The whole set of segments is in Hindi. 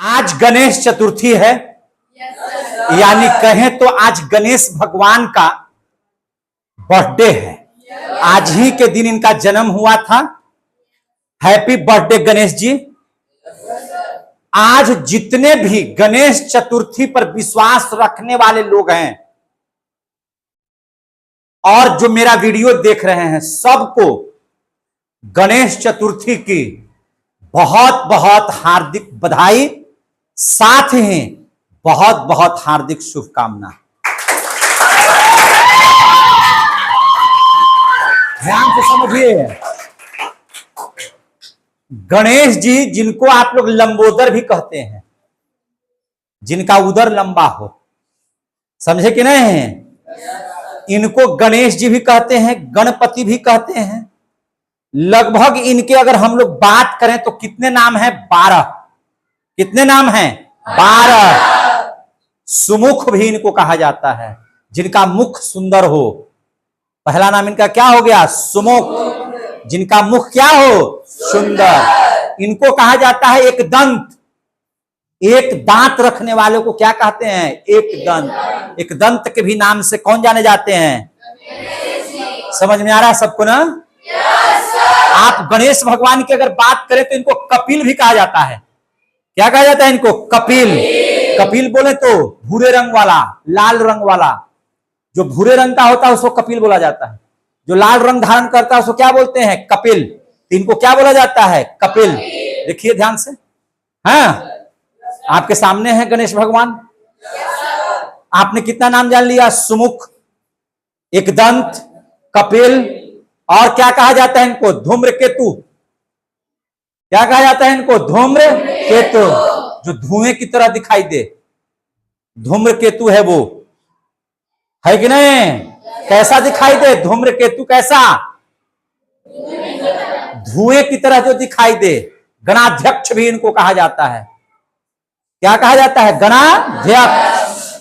आज गणेश चतुर्थी है, यानी कहें तो आज गणेश भगवान का बर्थडे है। आज ही के दिन इनका जन्म हुआ था। Happy birthday Ganesh ji. आज जितने भी गणेश चतुर्थी पर विश्वास रखने वाले लोग हैं और जो मेरा वीडियो देख रहे हैं, सबको गणेश चतुर्थी की बहुत बहुत हार्दिक बधाई, साथ ही बहुत बहुत हार्दिक शुभकामना। ध्यान से समझिए, गणेश जी जिनको आप लोग लंबोदर भी कहते हैं, जिनका उदर लंबा हो, समझे कि नहीं? इनको गणेश जी भी कहते हैं, गणपति भी कहते हैं। लगभग इनके अगर हम लोग बात करें तो कितने नाम हैं? 12। कितने नाम हैं? 12। सुमुख भी इनको कहा जाता है, जिनका मुख सुंदर हो। पहला नाम इनका क्या हो गया? सुमुख। जिनका मुख क्या हो? सुंदर। इनको कहा जाता है एक दंत। एक दांत रखने वाले को क्या कहते हैं? एक दंत। एक दंत के भी नाम से कौन जाने जाते हैं? समझ में आ रहा है सबको ना? आप गणेश भगवान की अगर बात करें तो इनको कपिल भी कहा जाता है। क्या कहा जाता है इनको? कपिल। कपिल बोले तो भूरे रंग वाला, लाल रंग वाला। जो भूरे रंग का होता है उसको कपिल बोला जाता है। जो लाल रंग धारण करता है उसको क्या बोलते हैं? कपिल। तो इनको क्या बोला जाता है? कपिल। देखिए ध्यान से। हाँ, आपके सामने है गणेश भगवान। आपने कितना नाम जान लिया? सुमुख, एकदंत, कपिल, और क्या कहा जाता है इनको? धूम्रकेतु। क्या कहा जाता है इनको? धूम्रकेतु। जो धुएं की तरह दिखाई दे, धूम्रकेतु है वो, है कि नहीं? कैसा दिखाई दे धूम्रकेतु? कैसा? धुएं की तरह जो दिखाई दे। गणाध्यक्ष भी इनको कहा जाता है। क्या कहा जाता है? गणाध्यक्ष।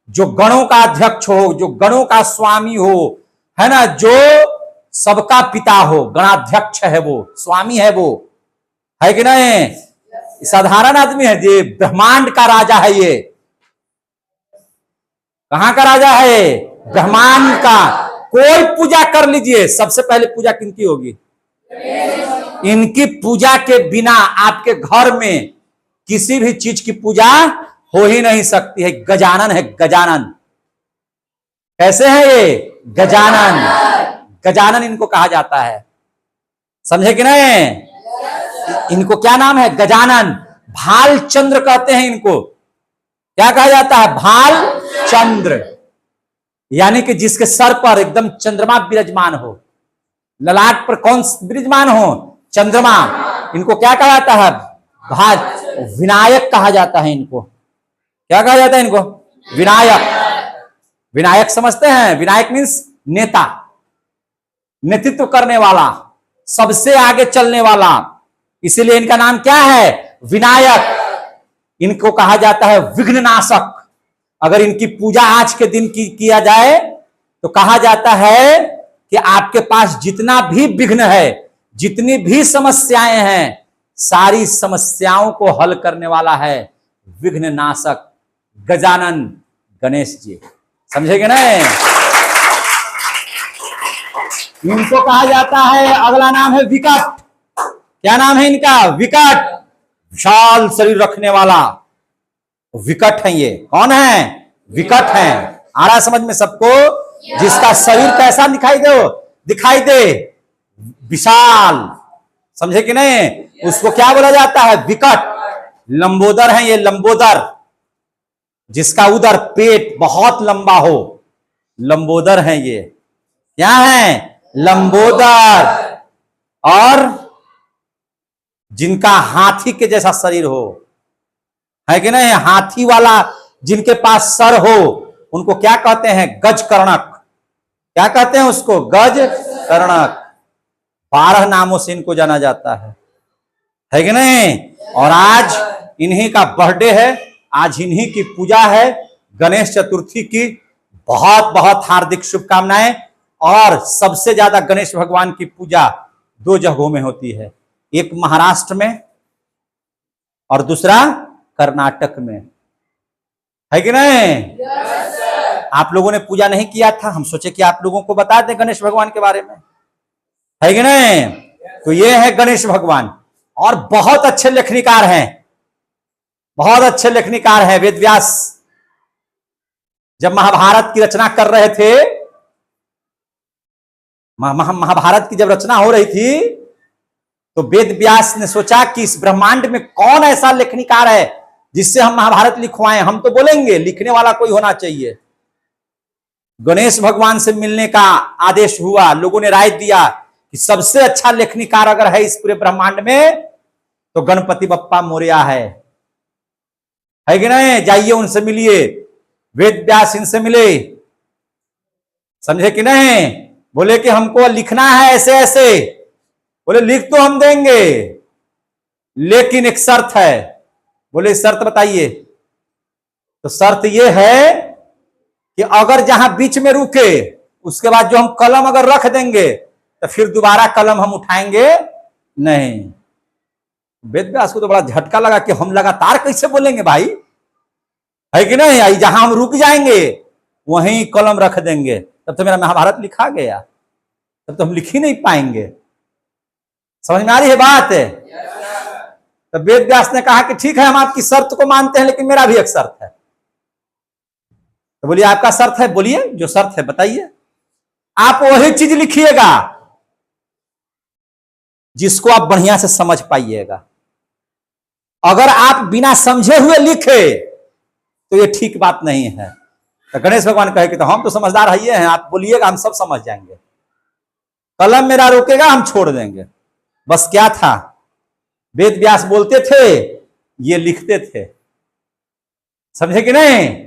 जो गणों का अध्यक्ष हो, जो गणों का स्वामी हो, है ना, जो सबका पिता हो, गणाध्यक्ष है वो, स्वामी है वो, है कि नहीं? साधारण आदमी है ये, ब्रह्मांड का राजा है ये। कहां का राजा है? ब्रह्मांड का। कोई पूजा कर लीजिए, सबसे पहले पूजा किनकी होगी? इनकी पूजा के बिना आपके घर में किसी भी चीज की पूजा हो ही नहीं सकती है। गजानन है, गजानन। कैसे है ये? गजानन। गजानन इनको कहा जाता है। समझे कि नहीं? इनको क्या नाम है? गजानन। भाल चंद्र कहते हैं इनको। क्या कहा जाता है? भाल चंद्र। यानी कि जिसके सर पर एकदम चंद्रमा विराजमान हो, ललाट पर कौन विराजमान हो? चंद्रमा। इनको क्या कहा जाता है? भाल। विनायक कहा जाता है इनको। क्या कहा जाता है इनको? विनायक। विनायक समझते हैं? विनायक मीन्स नेता, नेतृत्व करने वाला, सबसे आगे चलने वाला। इसीलिए इनका नाम क्या है? विनायक। इनको कहा जाता है विघ्ननाशक। अगर इनकी पूजा आज के दिन किया जाए तो कहा जाता है कि आपके पास जितना भी विघ्न है, जितनी भी समस्याएं हैं, सारी समस्याओं को हल करने वाला है विघ्ननाशक गजानन गणेश जी। समझेंगे ना? इनको कहा जाता है, अगला नाम है विकट। क्या नाम है इनका? विकट। विशाल शरीर रखने वाला विकट है ये। कौन है? विकट है। आ रहा समझ में सबको? जिसका शरीर कैसा दिखाई दे? विशाल। समझे कि नहीं? उसको क्या बोला जाता है? विकट। लंबोदर है ये, लंबोदर। जिसका उदर, पेट बहुत लंबा हो, लंबोदर है ये। क्या है? लंबोदर। और जिनका हाथी के जैसा शरीर हो, है कि नहीं? हाथी वाला जिनके पास सर हो, उनको क्या कहते हैं? गजकर्णक। क्या कहते हैं उसको? गजकर्णक। 12 नामों से इनको जाना जाता है कि नहीं? और आज इन्हीं का बर्थडे है, आज इन्हीं की पूजा है। गणेश चतुर्थी की बहुत बहुत हार्दिक शुभकामनाएं। और सबसे ज्यादा गणेश भगवान की पूजा 2 जगहों में होती है, एक महाराष्ट्र में और दूसरा कर्नाटक में, है कि नहीं? आप लोगों ने पूजा नहीं किया था, हम सोचे कि आप लोगों को बता दें गणेश भगवान के बारे में, है कि नहीं? तो ये है गणेश भगवान, और बहुत अच्छे लेखनीकार हैं, बहुत अच्छे लेखनीकार हैं। वेद व्यास जब महाभारत की रचना कर रहे थे, महाभारत की जब रचना हो रही थी, तो वेद व्यास ने सोचा कि इस ब्रह्मांड में कौन ऐसा लेखनीकार है जिससे हम महाभारत लिखवाएं। हम तो बोलेंगे, लिखने वाला कोई होना चाहिए। गणेश भगवान से मिलने का आदेश हुआ, लोगों ने राय दिया कि सबसे अच्छा लेखनीकार अगर है इस पूरे ब्रह्मांड में तो गणपति बप्पा मोरया है कि नहीं? जाइए उनसे मिलिए। वेद व्यास इनसे मिले, समझे कि नहीं? बोले कि हमको लिखना है ऐसे ऐसे। बोले लिख तो हम देंगे, लेकिन एक शर्त है। बोले शर्त बताइए। तो शर्त यह है कि अगर जहां बीच में रुके उसके बाद जो हम कलम अगर रख देंगे तो फिर दोबारा कलम हम उठाएंगे नहीं। वेद व्यास को तो बड़ा झटका लगा कि हम लगातार कैसे बोलेंगे भाई, है कि नहीं? जहां हम रुक जाएंगे वहीं कलम रख देंगे, तब तो मेरा महाभारत लिखा गया, तब तो हम लिख ही नहीं पाएंगे। समझ में आ रही है बात? तो वेद व्यास ने कहा कि ठीक है, हम आपकी शर्त को मानते हैं, लेकिन मेरा भी एक शर्त है। तो बोलिए आपका शर्त है, बोलिए जो शर्त है बताइए। आप वही चीज लिखिएगा जिसको आप बढ़िया से समझ पाइएगा। अगर आप बिना समझे हुए लिखे तो ये ठीक बात नहीं है। तो गणेश भगवान कहे कि तो हम तो समझदार है, हैं, आप बोलिएगा हम सब समझ जाएंगे। कलम मेरा रोकेगा, हम छोड़ देंगे। बस क्या था, वेद व्यास बोलते थे, ये लिखते थे। समझे कि नहीं?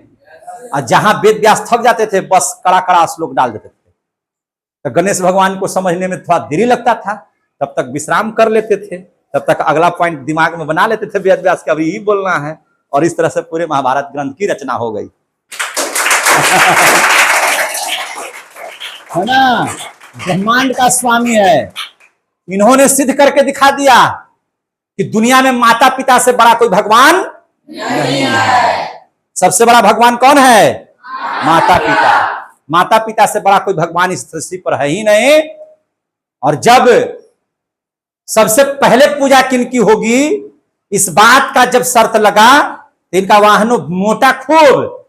और जहां वेद व्यास थक जाते थे, बस कड़ा कड़ा श्लोक डाल देते थे। तो गणेश भगवान को समझने में थोड़ा देरी लगता था, तब तक विश्राम कर लेते थे, तब तक अगला पॉइंट दिमाग में बना लेते थे वेद व्यास के, अभी यही बोलना है। और इस तरह से पूरे महाभारत ग्रंथ की रचना हो गई। है ना? ब्रह्मांड का स्वामी है। इन्होंने सिद्ध करके दिखा दिया कि दुनिया में माता पिता से बड़ा कोई भगवान नहीं है। सबसे बड़ा भगवान कौन है? माता पिता। माता पिता से बड़ा कोई भगवान इस सृष्टि पर है ही नहीं। और जब सबसे पहले पूजा किनकी होगी, इस बात का जब शर्त लगा, तो इनका वाहनों मोटा खूब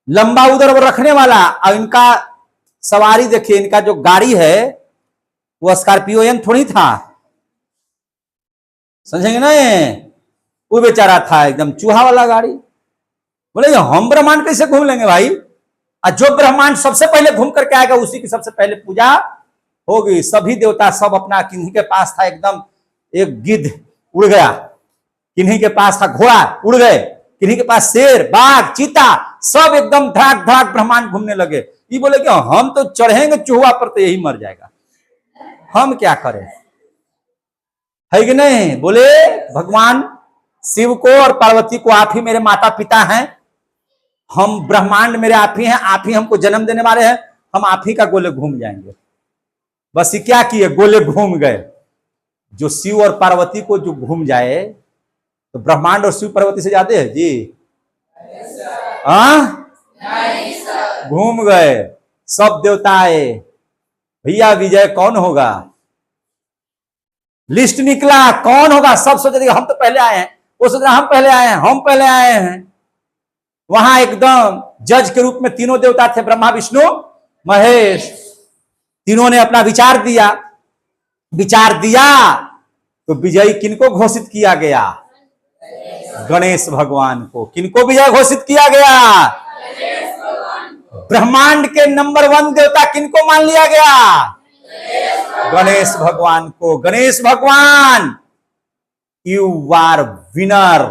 लंबा उधर रखने वाला, और इनका सवारी देखिए, इनका जो गाड़ी है वो स्कॉर्पियो एन थोड़ी था, समझेंगे ना? वो बेचारा था एकदम चूहा वाला गाड़ी। बोले हम ब्रह्मांड कैसे घूम लेंगे भाई? और जो ब्रह्मांड सबसे पहले घूम करके आएगा उसी की सबसे पहले पूजा होगी। सभी देवता सब अपना, किन्हीं के पास था एकदम एक गिद्ध उड़ गया, किन्हीं के पास था घोड़ा उड़ गए, किन्हीं के पास शेर बाघ चीता, सब एकदम धड़ाक धड़ाक ब्रह्मांड घूमने लगे। ये बोले कि हम तो चढ़ेंगे चूहा पर तो यही मर जाएगा, हम क्या करें, है कि नहीं? बोले भगवान शिव को और पार्वती को आप ही मेरे माता पिता हैं, हम ब्रह्मांड मेरे आप ही हैं, आप ही हमको जन्म देने वाले हैं, हम आप ही का गोले घूम जाएंगे। बस ये क्या किए, गोले घूम गए। जो शिव और पार्वती को जो घूम जाए तो ब्रह्मांड और शिव पार्वती से ज्यादा है जी? घूम गए सब देवता आए। भैया विजय कौन होगा? लिस्ट निकला कौन होगा? सब सोच रहे हम तो पहले आए हैं, वो सोच रहे हम पहले आए हैं, हम पहले आए हैं। वहां एकदम जज के रूप में तीनों देवता थे, ब्रह्मा विष्णु महेश। तीनों ने अपना विचार दिया। विचार दिया तो विजयी किनको घोषित किया गया? गणेश भगवान को। किनको विजय घोषित किया गया? ब्रह्मांड के नंबर 1 देवता किनको मान लिया गया? गणेश भगवान को। गणेश भगवान, यू आर विनर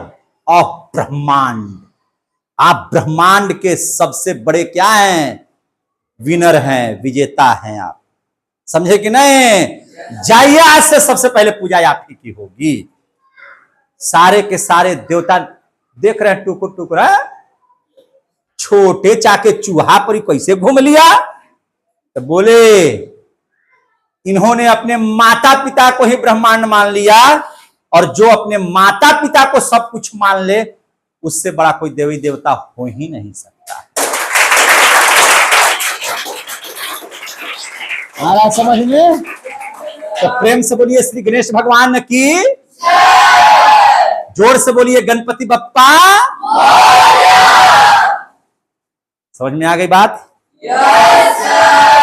ऑफ ब्रह्मांड। आप ब्रह्मांड के सबसे बड़े क्या हैं? विनर हैं, विजेता हैं आप। समझे कि नहीं? जाइए, आज से सबसे पहले पूजा आप ही की होगी। सारे के सारे देवता देख रहे हैं टुकुर टुकुर, छोटे चाके चूहा पर कैसे घूम लिया। तो बोले इन्होंने अपने माता पिता को ही ब्रह्मांड मान लिया, और जो अपने माता पिता को सब कुछ मान ले उससे बड़ा कोई देवी देवता हो ही नहीं सकता। आ रहा समझ में? तो प्रेम से बोलिए श्री गणेश भगवान की, जोर से बोलिए गणपति बप्पा। समझ में आ गई बात? Yes sir.